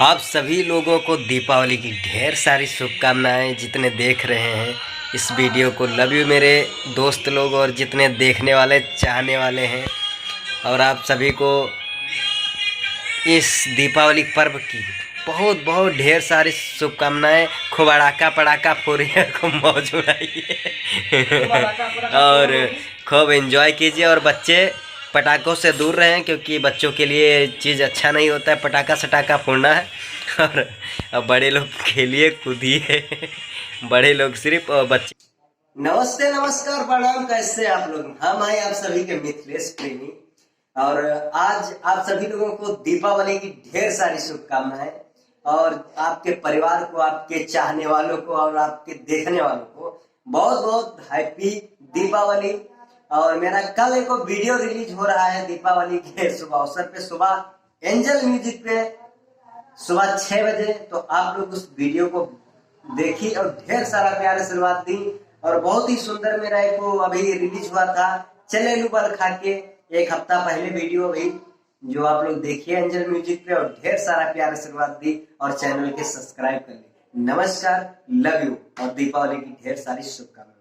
आप सभी लोगों को दीपावली की ढेर सारी शुभकामनाएं। जितने देख रहे हैं इस वीडियो को, लव यू मेरे दोस्त लोग, और जितने देखने वाले चाहने वाले हैं, और आप सभी को इस दीपावली पर्व की बहुत बहुत ढेर सारी शुभकामनाएं। खूब अड़ाका पड़ाका फोड़िए, खूब मौज उड़ाइए और खूब एंजॉय कीजिए। और बच्चे पटाखों से दूर रहें, क्योंकि बच्चों के लिए चीज़ अच्छा नहीं होता है पटाखा सटाखा फोड़ना है। और अब बड़े लोग खेलिए कूदिए, बड़े लोग सिर्फ, और बच्चे। नमस्ते नमस्कार प्रणाम, कैसे आप लोग। हम आए आप सभी के मिथिलेश प्रेमी, और आज आप सभी लोगों को दीपावली की ढेर सारी शुभकामनाएं, और आपके परिवार को, आपके चाहने वालों को और आपके देखने वालों को बहुत बहुत हैप्पी दीपावली। और मेरा कल एक वीडियो रिलीज हो रहा है दीपावली के शुभ अवसर पे, सुबह एंजल म्यूजिक पे, सुबह 6 बजे। तो आप लोग उस वीडियो को देखी और ढेर सारा प्यार आशीर्वाद दी। और बहुत ही सुंदर मेरा एक अभी रिलीज हुआ था चले लू बल खा के, एक हफ्ता पहले वीडियो अभी जो आप लोग देखिए एंजल म्यूजिक पे, और ढेर सारा प्यार आशीर्वाद दी और चैनल के सब्सक्राइब कर ली। नमस्कार, लव यू, और दीपावली की ढेर सारी शुभकामनाएं।